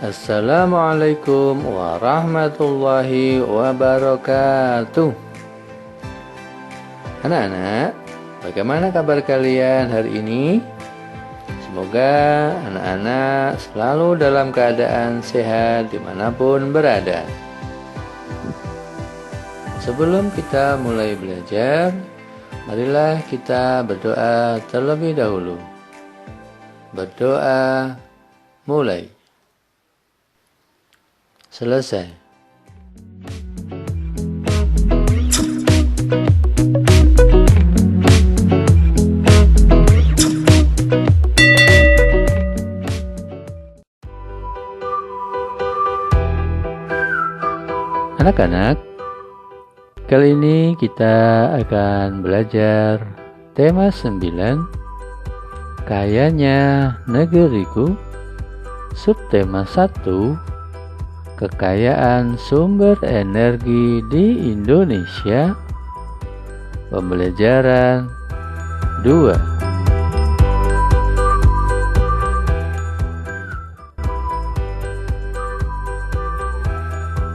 Assalamualaikum warahmatullahi wabarakatuh. Anak-anak, bagaimana kabar kalian hari ini? Semoga anak-anak selalu dalam keadaan sehat dimanapun berada. Sebelum kita mulai belajar, marilah kita berdoa terlebih dahulu. Berdoa mulai. Selesai. Anak-anak, kali ini kita akan belajar tema 9, Kayanya Negeriku. Subtema 1, Kekayaan sumber energi di Indonesia. Pembelajaran 2.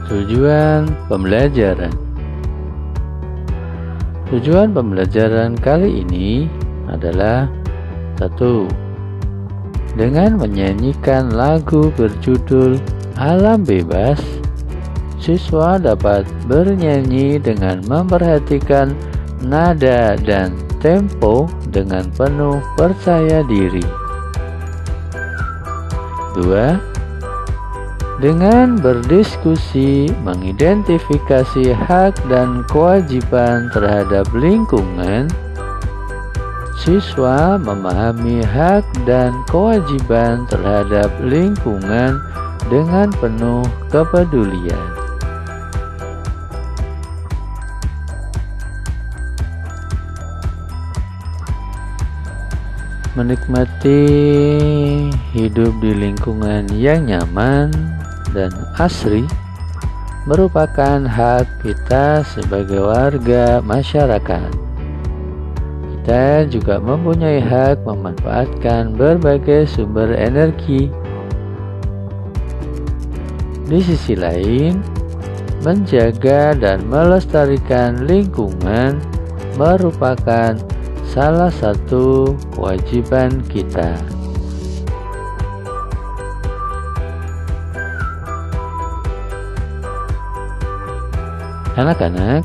Tujuan pembelajaran. Tujuan pembelajaran kali ini adalah 1. Dengan menyanyikan lagu berjudul Alam Bebas, siswa dapat bernyanyi dengan memperhatikan nada dan tempo dengan penuh percaya diri. 2. Dengan berdiskusi mengidentifikasi hak dan kewajiban terhadap lingkungan, siswa memahami hak dan kewajiban terhadap lingkungan dengan penuh kepedulian. Menikmati hidup di lingkungan yang nyaman dan asri merupakan hak kita sebagai warga masyarakat. Kita juga mempunyai hak memanfaatkan berbagai sumber energi. Di sisi lain, menjaga dan melestarikan lingkungan merupakan salah satu kewajiban kita. Anak-anak,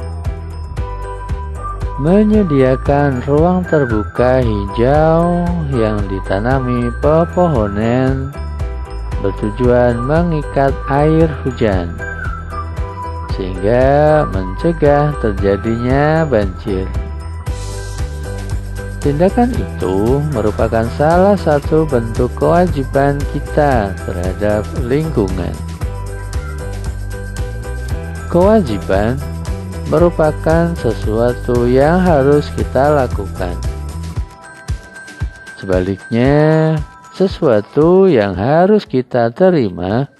menyediakan ruang terbuka hijau yang ditanami pepohonan bertujuan mengikat air hujan sehingga mencegah terjadinya banjir. Tindakan itu merupakan salah satu bentuk kewajiban kita terhadap lingkungan. Kewajiban merupakan sesuatu yang harus kita lakukan. Sebaliknya, sesuatu yang harus kita terima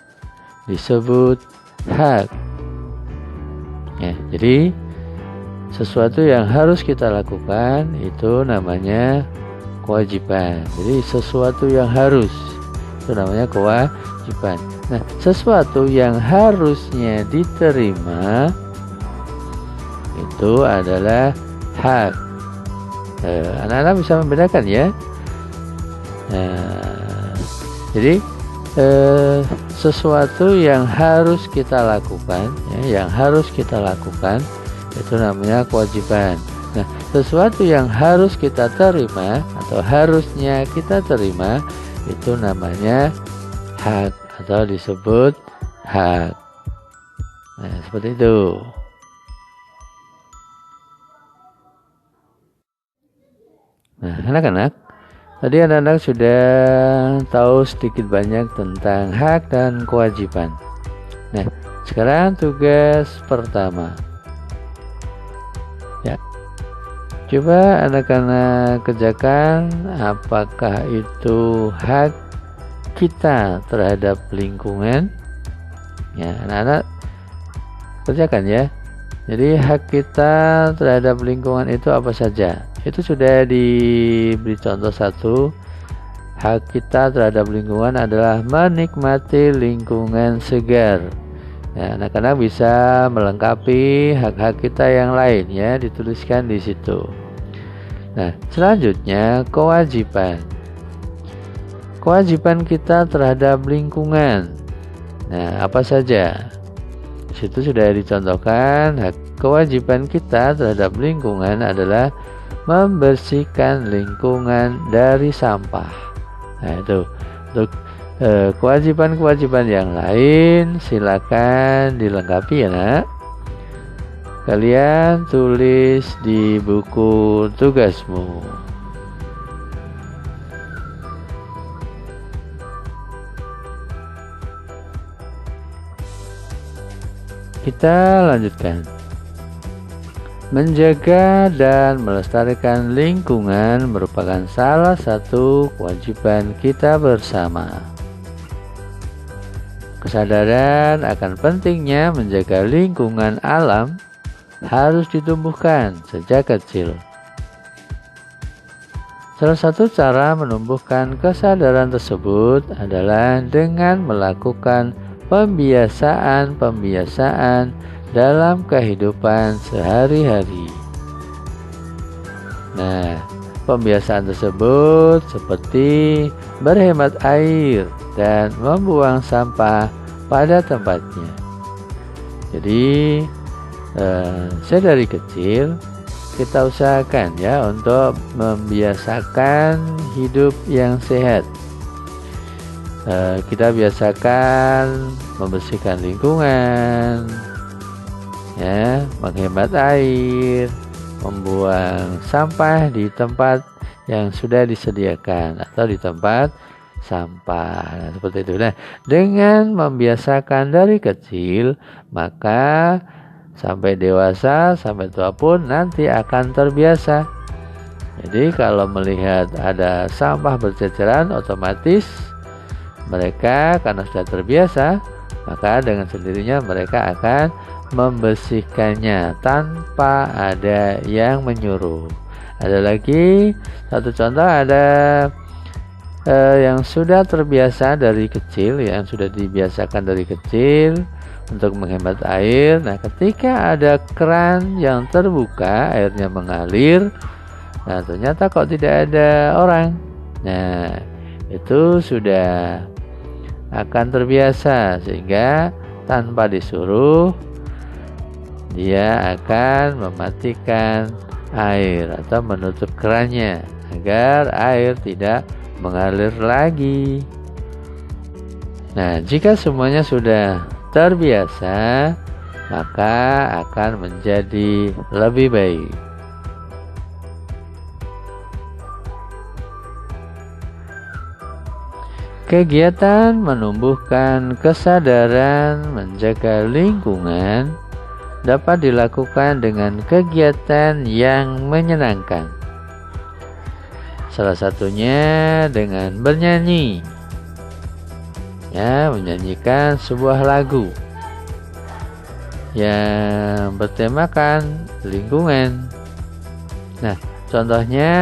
disebut hak. Ya, jadi sesuatu yang harus kita lakukan itu namanya kewajiban. Jadi sesuatu yang harus itu namanya kewajiban. Nah, sesuatu yang harusnya diterima itu adalah hak. Anak-anak bisa membedakan ya. Jadi sesuatu yang harus kita lakukan, ya, yang harus kita lakukan itu namanya kewajiban. Nah, sesuatu yang harus kita terima atau harusnya kita terima itu namanya hak atau disebut hak. Nah, seperti itu. Nah, anak-anak, tadi anak-anak sudah tahu sedikit banyak tentang hak dan kewajiban. Nah, sekarang tugas pertama. Ya, coba anak-anak kerjakan apakah itu hak kita terhadap lingkungan. Ya, anak-anak kerjakan ya. Jadi hak kita terhadap lingkungan itu apa saja? Itu sudah diberi contoh satu hak kita terhadap lingkungan adalah menikmati lingkungan segar. Nah, anak-anak bisa melengkapi hak-hak kita yang lain ya, dituliskan di situ. Nah, selanjutnya kewajiban. Kewajiban kita terhadap lingkungan. Nah, apa saja? Di situ sudah dicontohkan hak kewajiban kita terhadap lingkungan adalah membersihkan lingkungan dari sampah. Nah, itu untuk kewajiban-kewajiban yang lain silakan dilengkapi ya nak. Kalian tulis di buku tugasmu. Kita lanjutkan. Menjaga dan melestarikan lingkungan merupakan salah satu kewajiban kita bersama. Kesadaran akan pentingnya menjaga lingkungan alam harus ditumbuhkan sejak kecil. Salah satu cara menumbuhkan kesadaran tersebut adalah dengan melakukan pembiasaan dalam kehidupan sehari-hari. Nah, pembiasaan tersebut seperti berhemat air dan membuang sampah pada tempatnya. Jadi, dari kecil kita usahakan ya untuk membiasakan hidup yang sehat. Kita biasakan membersihkan lingkungan, ya, menghemat air, membuang sampah di tempat yang sudah disediakan atau di tempat sampah. Nah, seperti itu. Nah, dengan membiasakan dari kecil, maka sampai dewasa, sampai tua pun nanti akan terbiasa. Jadi kalau melihat ada sampah berceceran, otomatis mereka karena sudah terbiasa, maka dengan sendirinya mereka akan membersihkannya tanpa ada yang menyuruh. Ada lagi satu contoh, ada yang sudah terbiasa dari kecil, yang sudah dibiasakan dari kecil untuk menghemat air. Nah, ketika ada keran yang terbuka, airnya mengalir. Nah, ternyata kok tidak ada orang. Nah, itu sudah akan terbiasa sehingga tanpa disuruh dia akan mematikan air atau menutup kerannya agar air tidak mengalir lagi. Nah, jika semuanya sudah terbiasa, maka akan menjadi lebih baik. Kegiatan menumbuhkan kesadaran menjaga lingkungan dapat dilakukan dengan kegiatan yang menyenangkan. Salah satunya dengan bernyanyi. Ya, menyanyikan sebuah lagu yang bertemakan lingkungan. Nah, contohnya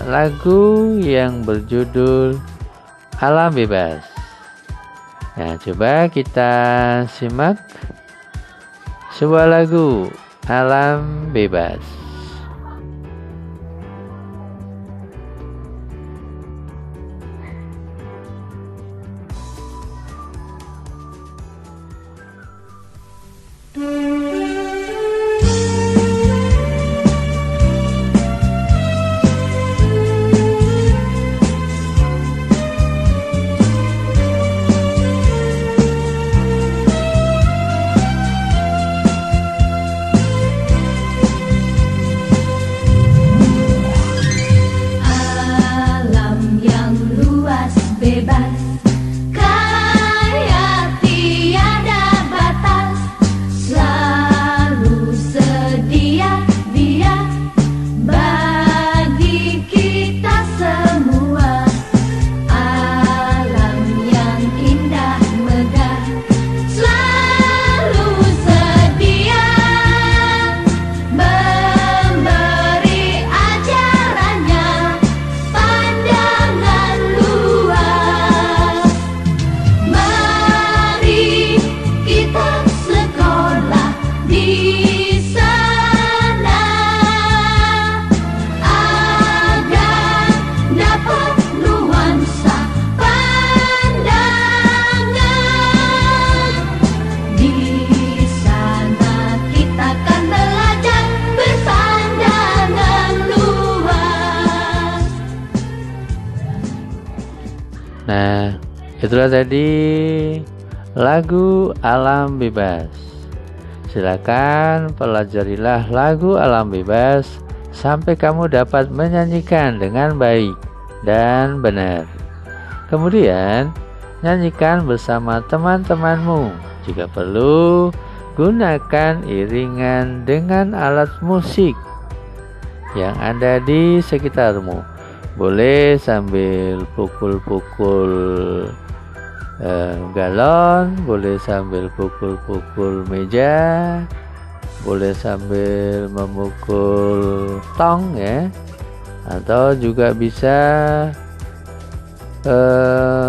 lagu yang berjudul Alam Bebas. Nah, coba kita simak sebuah lagu Alam Bebas. Nah, itulah tadi lagu Alam Bebas. Silakan pelajarilah lagu Alam Bebas sampai kamu dapat menyanyikan dengan baik dan benar. Kemudian, nyanyikan bersama teman-temanmu. Jika perlu, gunakan iringan dengan alat musik yang ada di sekitarmu. Boleh sambil pukul-pukul galon, boleh sambil pukul-pukul meja, boleh sambil memukul tong ya, atau juga bisa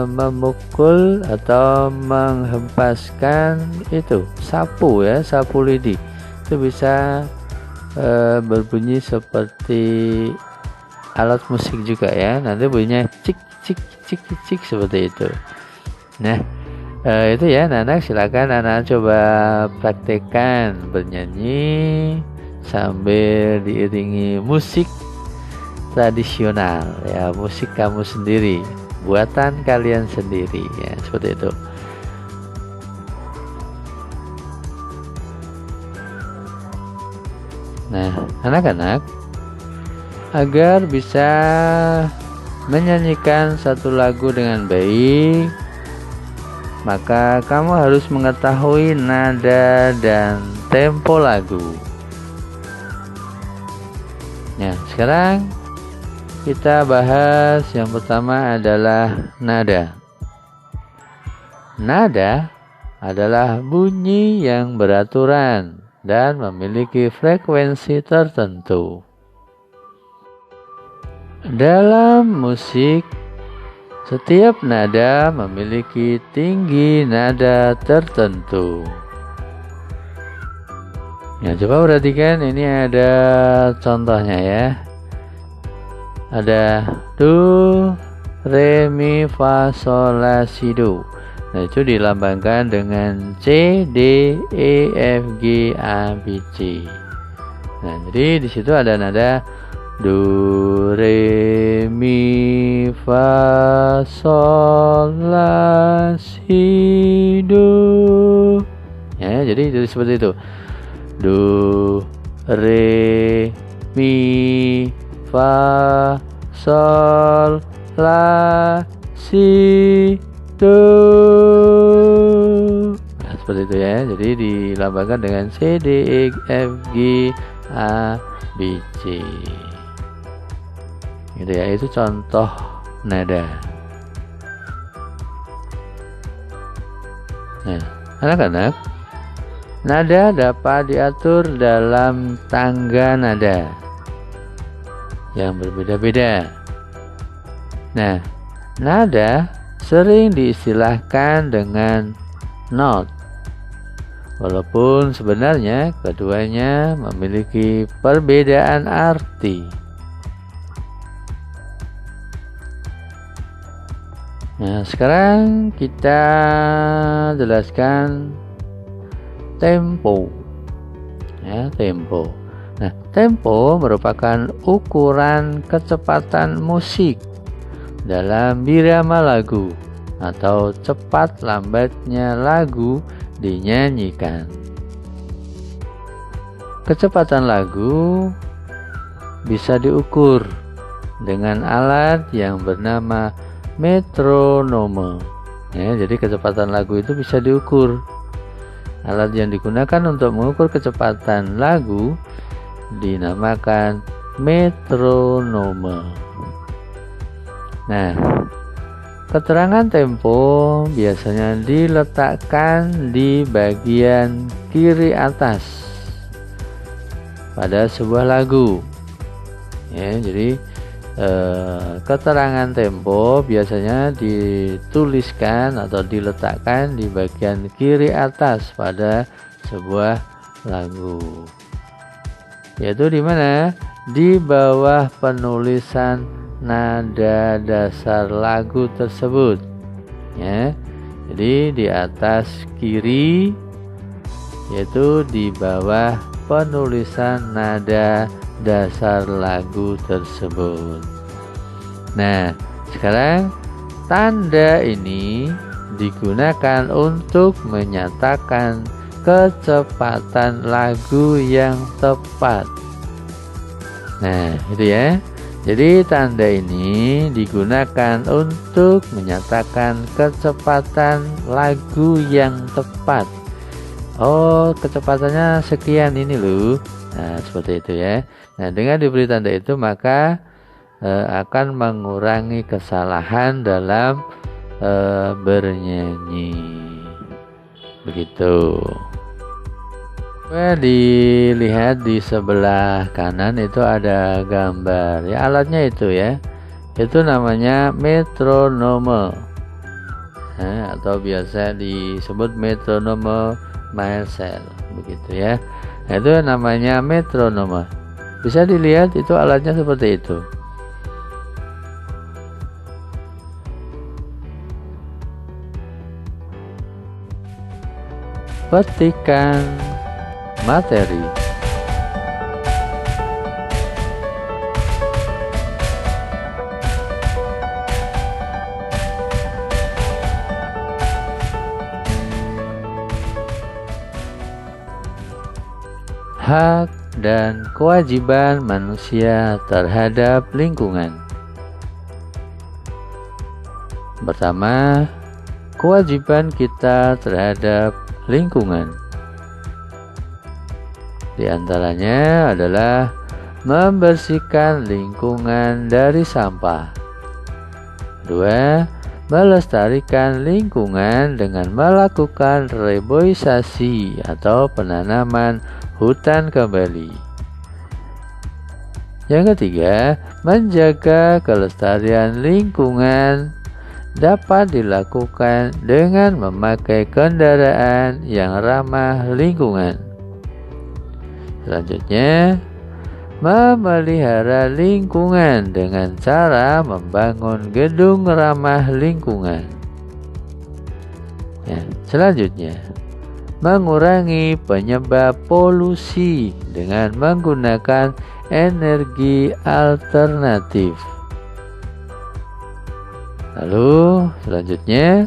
memukul atau menghempaskan itu sapu ya, sapu lidi. Itu bisa berbunyi seperti alat musik juga ya, nanti bunyinya cik cik cik cik seperti itu. Nah, itu ya anak-anak, silakan anak coba praktekkan bernyanyi sambil diiringi musik tradisional ya, musik kamu sendiri, buatan kalian sendiri ya, seperti itu. Nah, anak-anak, agar bisa menyanyikan satu lagu dengan baik, maka kamu harus mengetahui nada dan tempo lagu. Nah, sekarang kita bahas yang pertama adalah nada. Nada adalah bunyi yang beraturan dan memiliki frekuensi tertentu. Dalam musik, setiap nada memiliki tinggi nada tertentu. Ya, coba perhatikan, ini ada contohnya ya. Ada do, re, mi, fa, sol, la, si, do. Nah, itu dilambangkan dengan C, D, E, F, G, A, B, C. Nah, jadi di situ ada nada do, re, mi, fa, sol, la, si, do. Ya, jadi seperti itu. Do, re, mi, fa, sol, la, si, do. Nah, seperti itu ya. Jadi dilambangkan dengan C, D, E, F, G, A, B, C. Gitu ya, itu contoh nada. Nah, anak-anak, nada dapat diatur dalam tangga nada yang berbeda-beda. Nah, nada sering diistilahkan dengan not, walaupun sebenarnya keduanya memiliki perbedaan arti. Nah, sekarang kita jelaskan tempo. Ya, tempo. Nah, tempo merupakan ukuran kecepatan musik dalam birama lagu atau cepat lambatnya lagu dinyanyikan. Kecepatan lagu bisa diukur dengan alat yang bernama metronome. Ya, jadi kecepatan lagu itu bisa diukur. Alat yang digunakan untuk mengukur kecepatan lagu dinamakan metronome. Nah, keterangan tempo biasanya diletakkan di bagian kiri atas pada sebuah lagu. Ya, jadi keterangan tempo biasanya dituliskan atau diletakkan di bagian kiri atas pada sebuah lagu. Yaitu di mana? Di bawah penulisan nada dasar lagu tersebut. Ya. Jadi di atas kiri, yaitu di bawah penulisan nada dasar lagu tersebut. Nah, sekarang tanda ini digunakan untuk menyatakan kecepatan lagu yang tepat. Nah, itu ya. Jadi tanda ini digunakan untuk menyatakan kecepatan lagu yang tepat. Oh, kecepatannya sekian ini loh. Nah, seperti itu ya. Nah, dengan diberi tanda itu maka akan mengurangi kesalahan dalam bernyanyi. Begitu. Dilihat di sebelah kanan itu ada gambar. Ya, alatnya itu ya. Itu namanya metronome. Atau biasa disebut metronome Marshall, begitu ya. Nah, itu namanya metronome. Bisa dilihat itu alatnya seperti itu. Petikan materi. Hak dan kewajiban manusia terhadap lingkungan. Pertama, kewajiban kita terhadap lingkungan. Di antaranya adalah membersihkan lingkungan dari sampah. Kedua, melestarikan lingkungan dengan melakukan reboisasi atau penanaman hutan kembali. Yang ketiga, menjaga kelestarian lingkungan dapat dilakukan dengan memakai kendaraan yang ramah lingkungan. Selanjutnya, memelihara lingkungan dengan cara membangun gedung ramah lingkungan. Selanjutnya, mengurangi penyebab polusi dengan menggunakan energi alternatif. Lalu selanjutnya,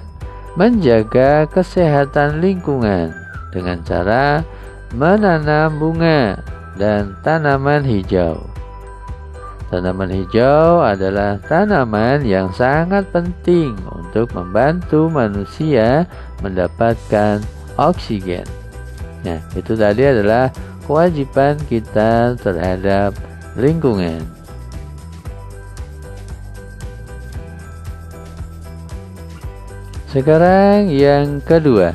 menjaga kesehatan lingkungan dengan cara menanam bunga dan tanaman hijau. Tanaman hijau adalah tanaman yang sangat penting untuk membantu manusia mendapatkan oksigen. Nah, itu tadi adalah kewajiban kita terhadap lingkungan. Sekarang yang kedua,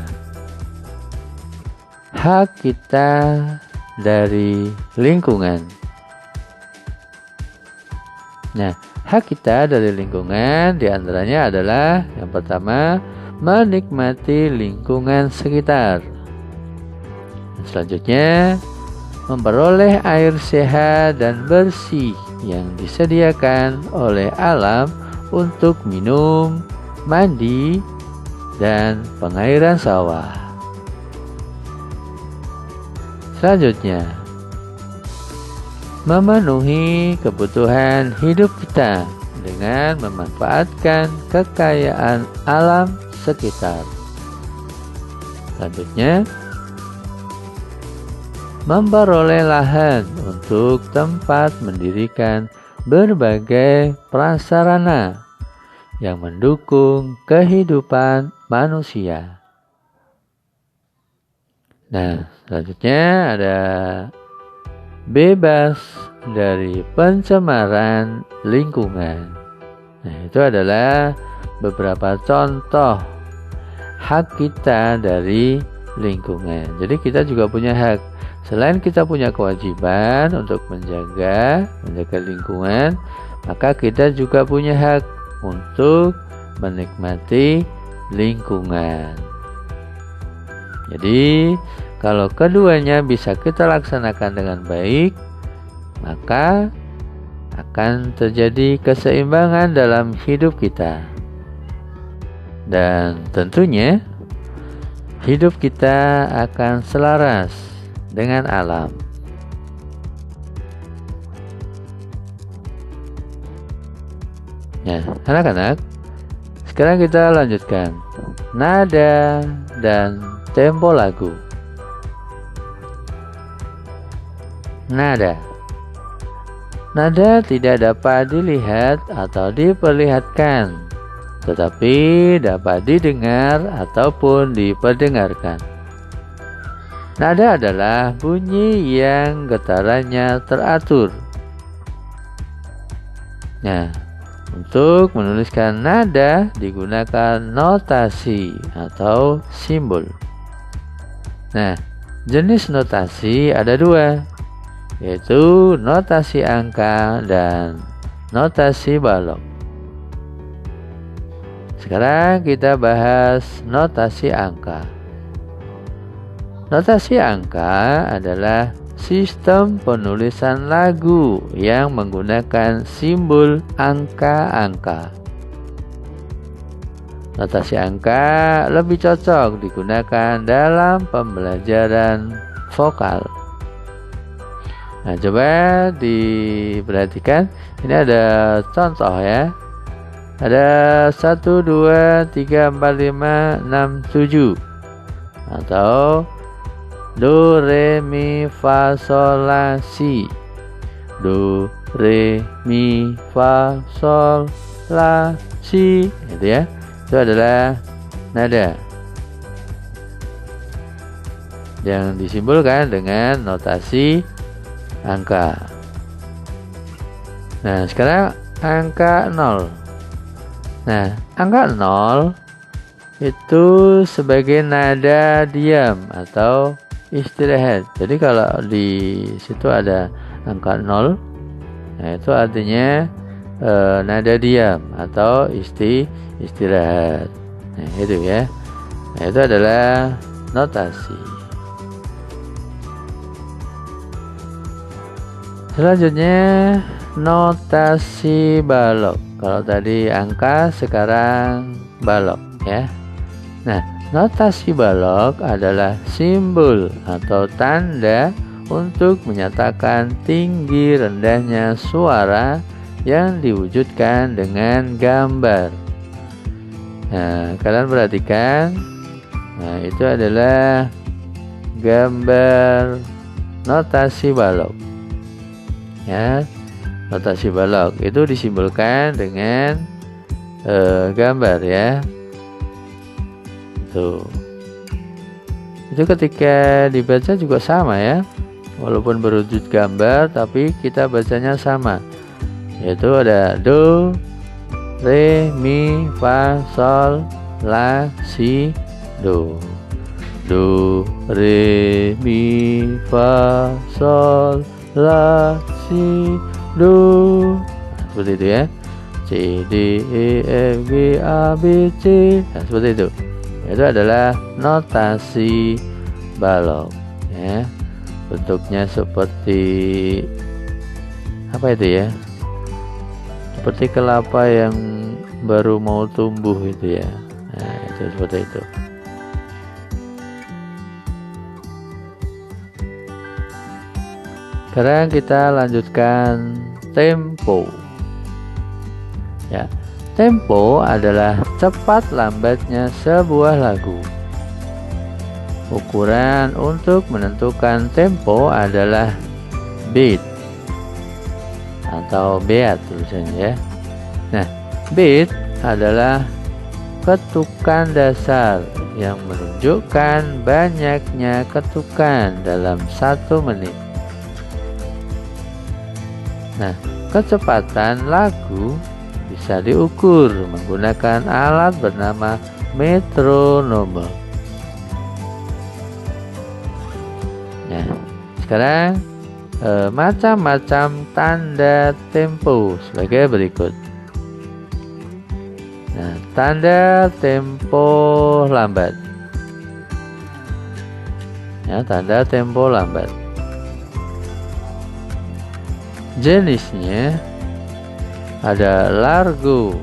hak kita dari lingkungan. Nah, hak kita dari lingkungan diantaranya adalah yang pertama, menikmati lingkungan sekitar. Selanjutnya, memperoleh air sehat dan bersih yang disediakan oleh alam untuk minum, mandi, dan pengairan sawah. Selanjutnya, memenuhi kebutuhan hidup kita dengan memanfaatkan kekayaan alam sekitar. Selanjutnya, memperoleh lahan untuk tempat mendirikan berbagai prasarana yang mendukung kehidupan manusia. Nah, selanjutnya ada bebas dari pencemaran lingkungan. Nah, itu adalah beberapa contoh hak kita dari lingkungan. Jadi kita juga punya hak. Selain kita punya kewajiban untuk menjaga lingkungan, maka kita juga punya hak untuk menikmati lingkungan. Jadi, kalau keduanya bisa kita laksanakan dengan baik, maka akan terjadi keseimbangan dalam hidup kita. Dan tentunya, hidup kita akan selaras dengan alam. Ya, anak-anak, sekarang kita lanjutkan nada dan tempo lagu. Nada. Nada tidak dapat dilihat atau diperlihatkan, tetapi dapat didengar ataupun diperdengarkan. Nada adalah bunyi yang getarannya teratur. Nah, untuk menuliskan nada digunakan notasi atau simbol. Nah, jenis notasi ada dua, yaitu notasi angka dan notasi balok. Sekarang kita bahas notasi angka. Notasi angka adalah sistem penulisan lagu yang menggunakan simbol angka-angka. Notasi angka lebih cocok digunakan dalam pembelajaran vokal. Nah, coba diperhatikan. Ini ada contoh ya. Ada 1, 2, 3, 4, 5, 6, 7. Atau do, re, mi, fa, sol, la, si. Do, re, mi, fa, sol, la, si. Itu ya. Itu adalah nada yang disimbolkan dengan notasi angka. Nah, sekarang angka 0. Nah, angka 0 itu sebagai nada diam atau istirahat. Jadi kalau di situ ada angka 0, nah itu artinya nada diam atau istirahat. Nah, itu ya. Nah, itu adalah notasi. Selanjutnya notasi balok. Kalau tadi angka, sekarang balok ya. Nah, notasi balok adalah simbol atau tanda untuk menyatakan tinggi rendahnya suara yang diwujudkan dengan gambar. Nah, kalian perhatikan. Nah, itu adalah gambar notasi balok. Ya, notasi balok itu disimbolkan dengan gambar ya. Tuh. Itu ketika dibaca juga sama ya. Walaupun berwujud gambar tapi kita bacanya sama. Yaitu ada do, re, mi, fa, sol, la, si, do. Do, re, mi, fa, sol, la, si, do. Nah, seperti itu ya. C, D, E, F, G, A, B, C. Nah, seperti itu. Itu adalah notasi balok ya. Bentuknya seperti apa itu ya? Seperti kelapa yang baru mau tumbuh itu ya. Nah, itu seperti itu. Sekarang kita lanjutkan tempo. Ya, tempo adalah cepat lambatnya sebuah lagu. Ukuran untuk menentukan tempo adalah beat atau beat tulisannya ya. Nah, beat adalah ketukan dasar yang menunjukkan banyaknya ketukan dalam 1 menit. Nah, kecepatan lagu bisa diukur menggunakan alat bernama metronome. Nah, sekarang macam-macam tanda tempo sebagai berikut. Nah, tanda tempo lambat. Ya, tanda tempo lambat. Jenisnya ada largo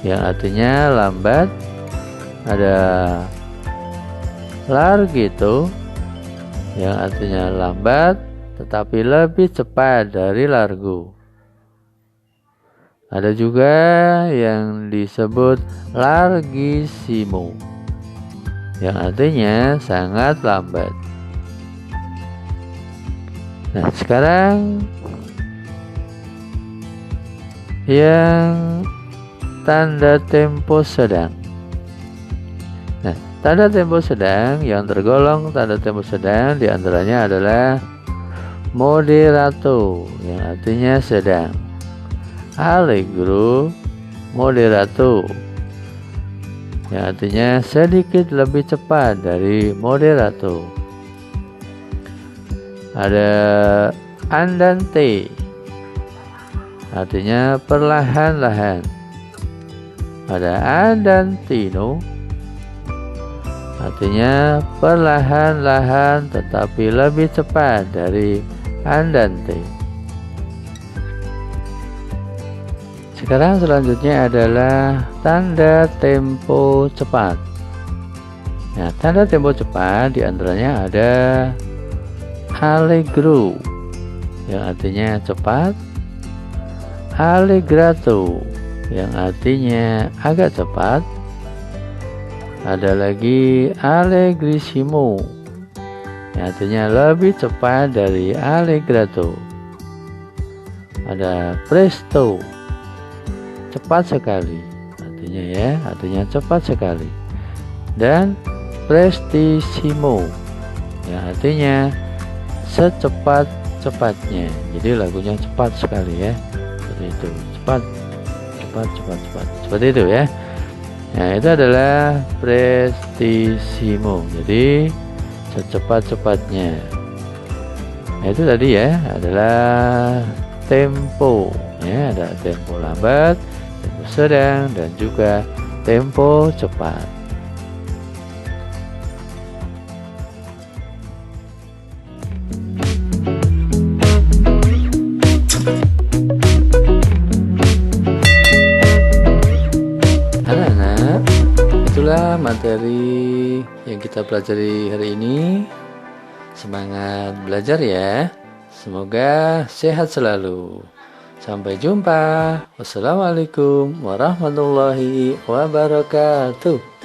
yang artinya lambat, ada larghetto yang artinya lambat tetapi lebih cepat dari largo. Ada juga yang disebut largissimo, yang artinya sangat lambat. Nah, sekarang yang tanda tempo sedang. Nah, tanda tempo sedang yang tergolong tanda tempo sedang diantaranya adalah moderato, yang artinya sedang. Allegro moderato, yang artinya sedikit lebih cepat dari moderato. Ada andante, artinya perlahan-lahan. Ada andantino, artinya perlahan-lahan tetapi lebih cepat dari andante. Sekarang selanjutnya adalah tanda tempo cepat. Nah, tanda tempo cepat diantaranya ada allegro, yang artinya cepat, allegrato, yang artinya agak cepat. Ada lagi allegrissimo, yang artinya lebih cepat dari allegrato. Ada presto, cepat sekali, artinya cepat sekali. Dan prestissimo, yang artinya secepat-cepatnya. Jadi lagunya cepat sekali ya, seperti itu, cepat, seperti itu ya. Nah, itu adalah prestissimo, jadi secepat-cepatnya. Nah, itu tadi ya adalah tempo ya, ada tempo lambat, tempo sedang, dan juga tempo cepat. Anak-anak, itulah materi yang kita pelajari hari ini. Semangat belajar ya. Semoga sehat selalu. Sampai jumpa. Wassalamualaikum warahmatullahi wabarakatuh.